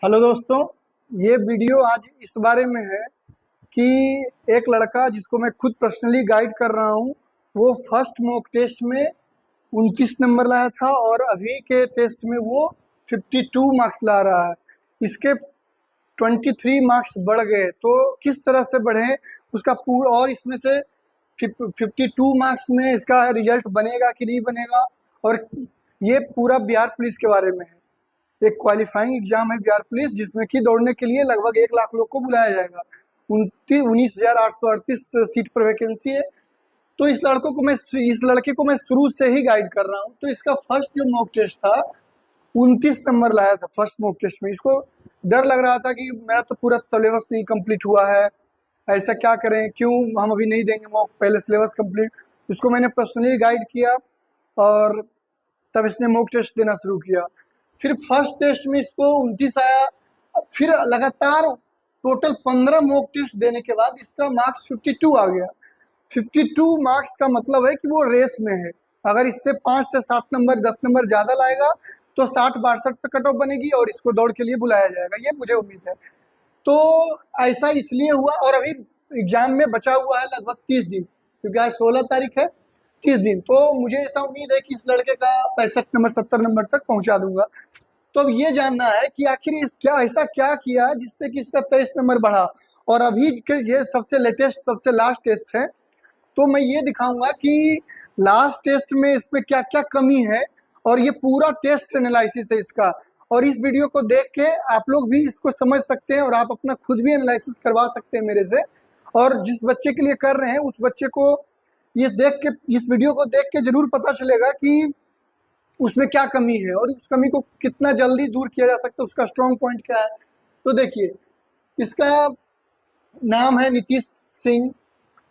Hello दोस्तों, ये video आज इस बारे में है कि एक लड़का जिसको मैं खुद पर्सनली गाइड कर रहा हूँ, वो फर्स्ट मॉक टेस्ट में 29 नंबर लाया था और अभी के टेस्ट में वो 52 मार्क्स ला रहा है। इसके 23 मार्क्स बढ़ गए, तो किस तरह से बढ़े उसका पूरा, और इसमें से 52 मार्क्स में इसका रिजल्ट बनेगा कि नहीं बनेगा। और ये पूरा बिहार पुलिस के बारे में है। एक क्वालिफाइंग एग्जाम है बिहार पुलिस, जिसमें कि दौड़ने के लिए लगभग 1 लाख लोग को बुलाया जाएगा। 19,838 सीट पर वैकेंसी है। तो इस लड़के को मैं शुरू से ही गाइड कर रहा हूँ। तो इसका फर्स्ट जो मॉक टेस्ट था, 29 नंबर लाया था फर्स्ट मॉक टेस्ट में। इसको डर लग रहा था कि मेरा तो पूरा सिलेबस नहीं कंप्लीट हुआ है, ऐसा क्या करें, क्यों हम अभी नहीं देंगे मॉक, पहले सिलेबस कंप्लीट। उसको मैंने पर्सनली गाइड किया और तब इसने मॉक टेस्ट देना शुरू किया। फिर फर्स्ट टेस्ट में इसको 29 आया। फिर लगातार टोटल 15 मॉक टेस्ट देने के बाद इसका मार्क्स 52 आ गया। 52 मार्क्स का मतलब है कि वो रेस में है। अगर इससे 5 से 7 नंबर 10 नंबर ज़्यादा लाएगा तो 60-62 पे कट ऑफ बनेगी और इसको दौड़ के लिए बुलाया जाएगा, ये मुझे उम्मीद है। तो ऐसा इसलिए हुआ, और अभी एग्जाम में बचा हुआ है लगभग 30 दिन, क्योंकि आज 16 तारीख है। 30 दिन, तो मुझे ऐसा उम्मीद है कि इस लड़के का 65 नंबर 70 नंबर तक पहुंचा दूंगा। तो अब ये जानना है कि आखिर क्या ऐसा क्या किया जिससे कि इसका 23 नंबर बढ़ा। और अभी ये सबसे लेटेस्ट सबसे लास्ट टेस्ट है, तो मैं ये दिखाऊंगा कि लास्ट टेस्ट में इसमें क्या क्या कमी है, और ये पूरा टेस्ट एनालिसिस है इसका। और इस वीडियो को देख के आप लोग भी इसको समझ सकते हैं और आप अपना खुद भी एनालिसिस करवा सकते हैं मेरे से। और जिस बच्चे के लिए कर रहे हैं उस बच्चे को इस वीडियो को देख के जरूर पता चलेगा कि उसमें क्या कमी है और उस कमी को कितना जल्दी दूर किया जा सकता है, उसका स्ट्रॉन्ग पॉइंट क्या है। तो देखिए, इसका नाम है नीतीश सिंह।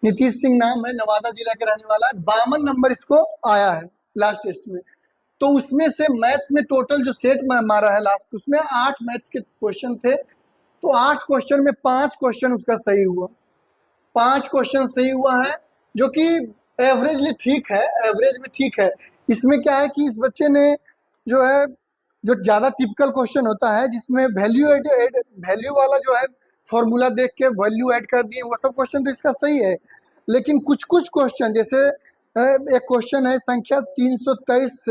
नीतीश सिंह नाम है, नवादा जिला के रहने वाला है। 52 नंबर इसको आया है लास्ट टेस्ट में। तो उसमें से मैथ्स में टोटल जो सेट मारा है लास्ट, उसमें 8 मैथ्स के क्वेश्चन थे। तो 8 क्वेश्चन में 5 क्वेश्चन उसका सही हुआ। 5 क्वेश्चन सही हुआ है, जो कि एवरेजली ठीक है, एवरेज में ठीक है। इसमें क्या है कि इस बच्चे ने जो है, जो ज़्यादा टिपिकल क्वेश्चन होता है जिसमें वैल्यू वाला जो है फॉर्मूला देख के वैल्यू ऐड कर दिए, वो सब क्वेश्चन तो इसका सही है। लेकिन कुछ कुछ क्वेश्चन, जैसे एक क्वेश्चन है संख्या 323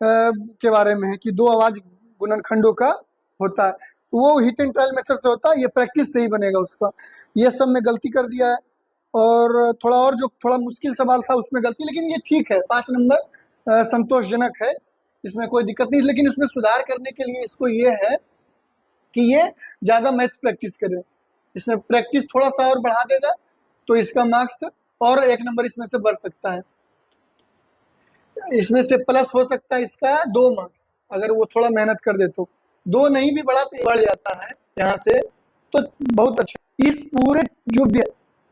के बारे में है कि 2 आवाज गुणनखंडों का होता है, तो वो हिट एंड ट्रायल मेथड से होता है, ये प्रैक्टिस से ही बनेगा उसका। ये सब में गलती कर दिया है। और जो थोड़ा मुश्किल सवाल था उसमें गलती, लेकिन ये ठीक है। 5 नंबर संतोषजनक है, इसमें कोई दिक्कत नहीं। लेकिन उसमें सुधार करने के लिए इसको ये है कि ये ज़्यादा मैथ्स प्रैक्टिस करे। इसमें प्रैक्टिस थोड़ा सा और बढ़ा देगा तो इसका मार्क्स और 1 नंबर इसमें से बढ़ सकता है। इसमें से प्लस हो सकता है इसका 2 मार्क्स, अगर वो थोड़ा मेहनत कर दे तो। 2 नहीं भी बढ़ा तो बढ़ जाता है यहाँ से, तो बहुत अच्छा। इस पूरे जो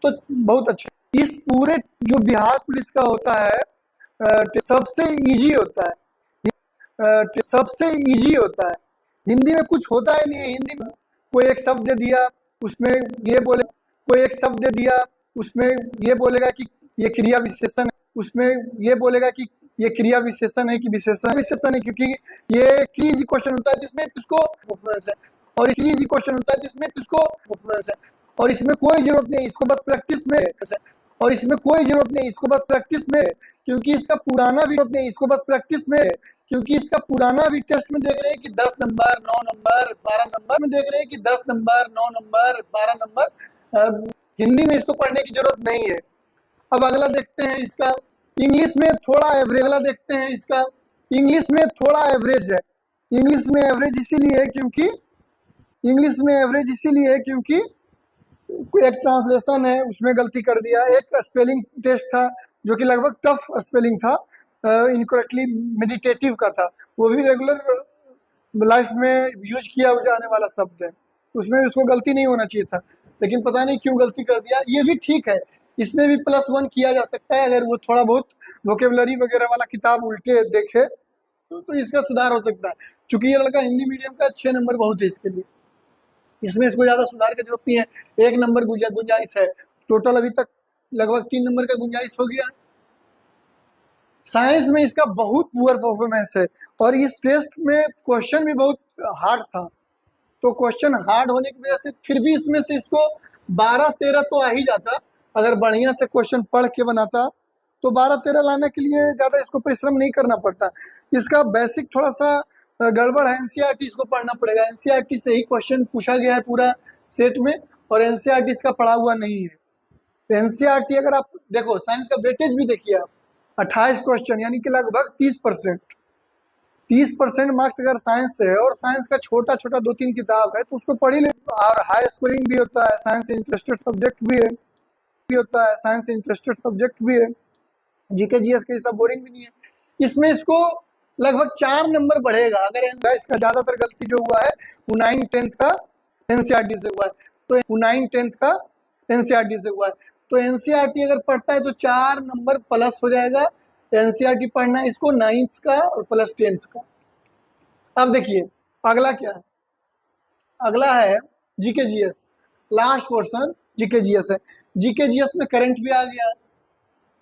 तो बहुत अच्छा, इस पूरे जो बिहार पुलिस का होता है, सबसे इजी होता है। सबसे इजी होता है। हिंदी में कुछ होता ही नहीं है। हिंदी में कोई एक शब्द दे दिया, उसमें ये बोले, कोई एक शब्द दे दिया, उसमें ये बोलेगा कि ये क्रिया विशेषण है, उसमें ये बोलेगा कि ये क्रिया विशेषण है कि विशेषण विशेषण है, क्योंकि ये इजी क्वेश्चन होता है जिसमें किसको परफॉर्मेंस है, और इजी क्वेश्चन होता है जिसमें किसको परफॉर्मेंस है। और इसमें कोई जरूरत नहीं, इसको बस प्रैक्टिस में, और इसमें कोई जरूरत नहीं, इसको बस प्रैक्टिस में, क्योंकि इसका पुराना भी जरूरत नहीं, इसको बस प्रैक्टिस में, क्योंकि इसका पुराना भी टेस्ट में देख रहे हैं कि 10 नंबर 9 नंबर 12 नंबर में देख रहे हैं कि 10 नंबर 9 नंबर 12 नंबर। हिंदी में इसको पढ़ने की जरूरत नहीं है। अब अगला देखते हैं इसका इंग्लिश में थोड़ा एवरेज। अगला देखते हैं इसका इंग्लिश में थोड़ा एवरेज है। इंग्लिश में एवरेज इसीलिए है क्योंकि इंग्लिश में एवरेज इसीलिए है क्योंकि एक ट्रांसलेशन है उसमें गलती कर दिया। एक स्पेलिंग टेस्ट था जो कि लगभग टफ स्पेलिंग था, इनकरेक्टली मेडिटेटिव का था, वो भी रेगुलर लाइफ में यूज किया जाने वाला शब्द है, उसमें उसको गलती नहीं होना चाहिए था, लेकिन पता नहीं क्यों गलती कर दिया। ये भी ठीक है, इसमें भी +1 किया जा सकता है अगर वो थोड़ा बहुत वोकेबलरी वगैरह वाला किताब उल्टे देखे तो इसका सुधार हो सकता है। चूंकि ये लड़का हिंदी मीडियम का, 6 नंबर बहुत है इसके लिए, इसमें इसको ज़्यादा सुधार की जरूरत नहीं है। 1 नंबर गुंजाइश है। टोटल अभी तक लगभग 3 नंबर का गुंजाइश हो गया। साइंस में इसका बहुत पुअर परफॉर्मेंस है, और इस टेस्ट में क्वेश्चन भी बहुत हार्ड था। तो क्वेश्चन हार्ड होने की वजह से फिर भी इसमें से इसको 12-13 तो आ ही जाता, अगर बढ़िया से क्वेश्चन पढ़ के बनाता तो 12-13 लाने के लिए ज़्यादा इसको परिश्रम नहीं करना पड़ता। इसका बेसिक थोड़ा सा गड़बड़ है, एनसीईआरटी इसको पढ़ना पड़ेगा। एनसीईआरटी से ही क्वेश्चन पूछा गया है पूरा सेट में, और एनसीईआरटी इसका पढ़ा हुआ नहीं है। तो एनसीईआरटी अगर आप देखो, साइंस का वेटेज भी देखिए आप, 28 क्वेश्चन यानी कि लगभग 30%। 30% मार्क्स अगर साइंस से है, और साइंस का छोटा छोटा 2-3 किताब है, तो उसको पढ़ ही ले। और हाई स्कोरिंग भी होता है, साइंस इंटरेस्टेड सब्जेक्ट भी है, साइंस इंटरेस्टेड सब्जेक्ट भी है। जीके जीएस के सब बोरिंग भी नहीं है। इसमें इसको लगभग 4 नंबर बढ़ेगा अगर इसका ज्यादातर गलती जो हुआ है वो 9-10 का एनसीईआरटी से हुआ है, तो 9-10 का एनसीईआरटी से हुआ है। तो एनसीईआरटी अगर पढ़ता है तो 4 नंबर प्लस हो जाएगा। एनसीईआरटी पढ़ना है इसको 9th का और प्लस 10th का। अब देखिए अगला क्या है, अगला है GK GS. Last portion GK GS है। जीके जीएस में करंट भी आ गया।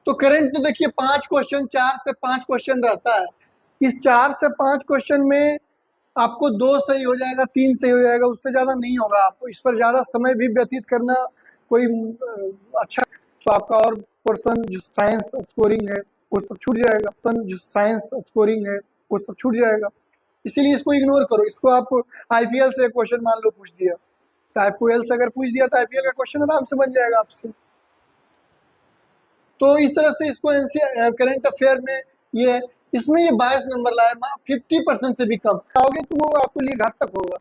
तो करंट तो देखिए 5 क्वेश्चन, 4 से 5 क्वेश्चन रहता है। इस 4 से 5 क्वेश्चन में आपको 2 सही हो जाएगा, 3 सही हो जाएगा, उससे ज्यादा नहीं होगा। आपको इस पर ज्यादा समय भी व्यतीत करना कोई अच्छा, तो आपका और पोर्शन जो साइंस स्कोरिंग है वो सब छूट जाएगा। तो जो साइंस स्कोरिंग है वो सब छूट जाएगा, इसीलिए इसको इग्नोर करो। इसको आप आईपीएल से क्वेश्चन मान लो पूछ दिया, तो आईपीएल से अगर पूछ दिया तो आईपीएल का क्वेश्चन आराम से बन जाएगा आपसे। तो इस तरह से इसको करंट अफेयर में ये है। इसमें ये 22 नंबर लाए, 50% से भी कम आओगे तो वो आपके लिए घातक होगा।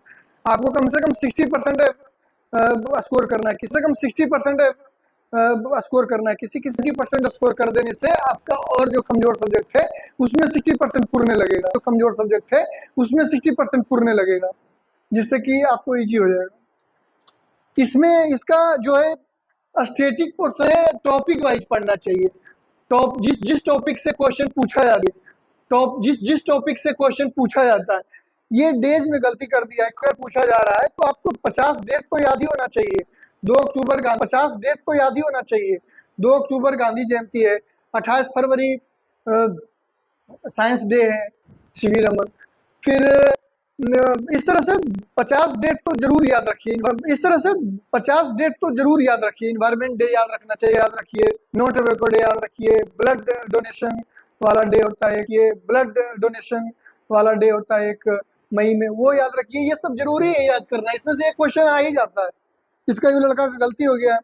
आपको कम से कम 60% स्कोर करना है, किसी से कम 60% स्कोर करना है। किसी 60% स्कोर कर देने से आपका और जो कमजोर सब्जेक्ट है उसमें 60% पुरने लगेगा, जो कमजोर सब्जेक्ट है उसमें 60% पुरने लगेगा, जिससे कि आपको इजी हो जाएगा। इसमें इसका जो है स्टैटिक पोर्शन है, टॉपिक वाइज पढ़ना चाहिए। जिस टॉपिक से क्वेश्चन पूछा जाता है, जिस टॉपिक से क्वेश्चन पूछा जाता है, ये डेज में गलती कर दिया है। अगर पूछा जा रहा है तो आपको 50 डेट तो याद ही होना चाहिए। 2 अक्टूबर 50 डेट तो याद ही होना चाहिए। 2 अक्टूबर गांधी जयंती है, 28 फरवरी साइंस डे है, सीवी रमन। फिर इस तरह से 50 डेट तो जरूर याद रखिए। इस तरह से 50 डेट तो जरूर याद रखिए। इन्वायरमेंट डे याद रखना चाहिए, याद रखिए। नो टोबैको डे याद रखिए। ब्लड डोनेशन वाला डे होता है, ये ब्लड डोनेशन वाला डे होता है 1 मई में, वो याद रखिए। ये सब जरूरी है याद करना, इसमें से एक क्वेश्चन आ ही जाता है। इसका जो लड़का का गलती हो गया।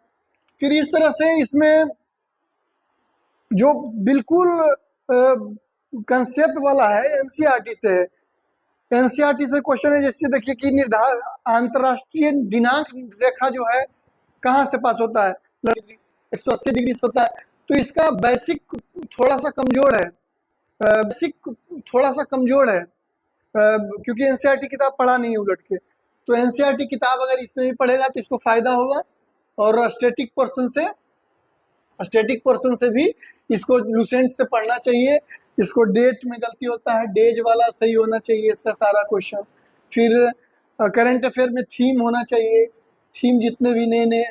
फिर इस तरह से इसमें जो बिल्कुल कंसेप्ट वाला है एनसीईआरटी से है। एनसीईआरटी से क्वेश्चन है, जैसे देखिए कि निर्धारित अंतरराष्ट्रीय दिनांक रेखा जो है कहाँ से पास होता है, 180 डिग्री से होता है। तो इसका बेसिक थोड़ा सा कमजोर है, क्योंकि एनसीईआरटी किताब पढ़ा नहीं है उलट के। तो एनसीईआरटी किताब अगर इसमें भी पढ़ेगा तो इसको फायदा होगा। और स्टैटिक पोर्शन से भी इसको लूसेंट से पढ़ना चाहिए। इसको डेट में गलती होता है, डेज वाला सही होना चाहिए इसका सारा क्वेश्चन। फिर करंट अफेयर में थीम होना चाहिए। थीम जितने भी नए नए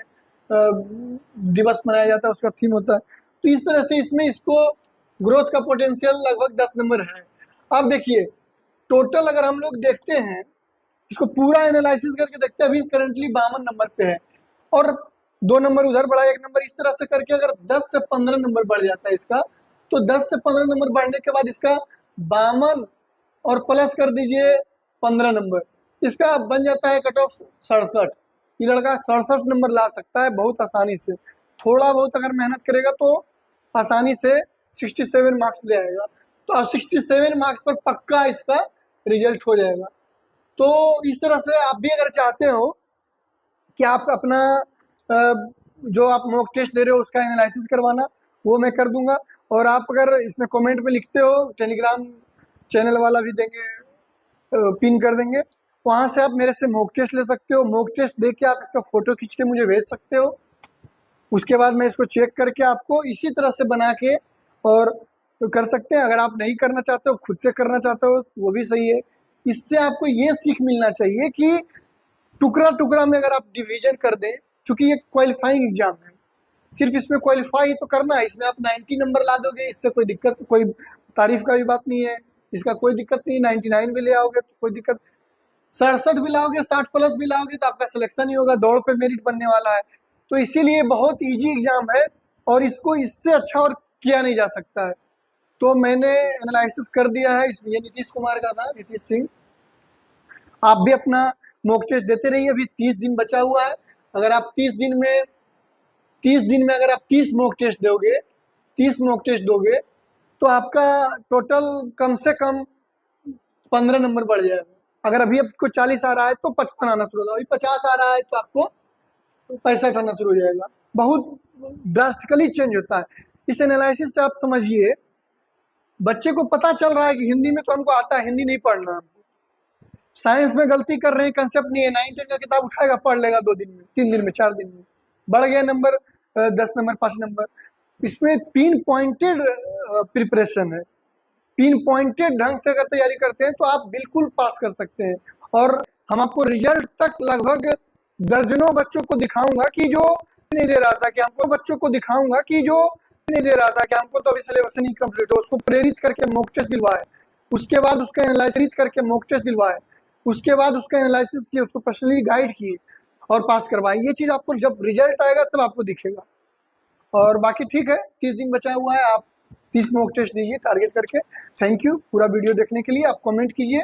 दिवस मनाया जाता है उसका थीम होता है। तो इस तरह से इसमें इसको ग्रोथ का पोटेंशियल लगभग 10 नंबर है। अब देखिए टोटल अगर हम लोग देखते हैं, इसको पूरा एनालिसिस करके देखते हैं, अभी करंटली 52 नंबर पे है, और 2 नंबर उधर बढ़ा, 1 नंबर इस तरह से करके अगर 10 से 15 नंबर बढ़ जाता है इसका, तो 10 से 15 नंबर बढ़ने के बाद इसका 52 और प्लस कर दीजिए 15 नंबर, इसका बन जाता है कट ऑफ 67। ये लड़का 67 नंबर ला सकता है बहुत आसानी से। थोड़ा बहुत अगर मेहनत करेगा तो आसानी से 67 मार्क्स ले आएगा। तो अब 67 मार्क्स पर पक्का इसका रिजल्ट हो जाएगा। तो इस तरह से आप भी अगर चाहते हो कि आप अपना जो आप मॉक टेस्ट दे रहे हो उसका एनालिसिस करवाना, वो मैं कर दूंगा। और आप अगर इसमें कमेंट में लिखते हो, टेलीग्राम चैनल वाला भी देंगे, पिन कर देंगे, वहाँ से आप मेरे से मॉक टेस्ट ले सकते हो। मॉक टेस्ट दे के आप इसका फोटो खींच के मुझे भेज सकते हो। उसके बाद मैं इसको चेक करके आपको इसी तरह से बना के और कर सकते हैं। अगर आप नहीं करना चाहते हो, खुद से करना चाहते हो, वो भी सही है। इससे आपको ये सीख मिलना चाहिए कि टुकड़ा टुकड़ा में अगर आप डिवीजन कर दें, चूंकि ये क्वालिफाइंग एग्जाम है, सिर्फ इसमें क्वालिफाई तो करना है। इसमें आप 90 नंबर ला दोगे, इससे कोई दिक्कत, कोई तारीफ का भी बात नहीं है, इसका कोई दिक्कत नहीं। 99 भी ले आओगे तो कोई दिक्कत। 67 भी लाओगे, 60 प्लस भी लाओगे तो आपका सिलेक्शन ही होगा, दौड़ पे मेरिट बनने वाला है। तो इसीलिए बहुत इजी एग्जाम है और इसको इससे अच्छा और किया नहीं जा सकता है। तो मैंने एनालिसिस कर दिया है, ये नीतीश कुमार का था, नीतीश सिंह। आप भी अपना मॉक टेस्ट देते रहिए, अभी 30 दिन बचा हुआ है। अगर आप 30 दिन में अगर आप 30 मॉक टेस्ट दोगे, 30 मॉक टेस्ट दोगे तो आपका टोटल कम से कम 15 नंबर बढ़ जाएगा। अगर अभी आपको 40 आ रहा है तो 55 आना शुरू होगा, अभी 50 आ रहा है तो आपको 65 आना शुरू हो जाएगा। बहुत ड्रास्टिकली चेंज होता है। इस एनालिसिस से आप समझिए, बच्चे को पता चल रहा है कि हिंदी में तो हमको आता है, हिंदी नहीं पढ़ना हमको। साइंस में गलती कर रहे हैं, कंसेप्ट नहीं है, 9 10 का किताब उठाएगा, पढ़ लेगा 2 दिन में, 3 दिन में, 4 दिन में, बढ़ गया नंबर 10 नंबर, 5 नंबर। इसमें पिन पॉइंटेड प्रिपरेशन है, पिन पॉइंटेड ढंग से अगर तैयारी करते हैं तो आप बिल्कुल पास कर सकते हैं। और हम आपको रिजल्ट तक लगभग दर्जनों बच्चों को दिखाऊंगा कि जो नहीं दे रहा था कि हमको, बच्चों को दिखाऊंगा कि जो नहीं दे रहा था कि हमको तो अभी सिलेबस नहीं कंप्लीट हो, उसको प्रेरित करके मॉक टेस्ट दिलवाए, उसके बाद उसका एनालिसिस करके मॉक टेस्ट दिलवाए, उसके बाद उसका एनालिसिस किए, उसको पर्सनली गाइड किए और पास करवाए। ये चीज़ आपको जब रिजल्ट आएगा तब आपको दिखेगा। और बाकी ठीक है, 30 दिन बचा हुआ है, आप 30 मॉक टेस्ट दीजिए टारगेट करके। थैंक यू पूरा वीडियो देखने के लिए। आप कमेंट कीजिए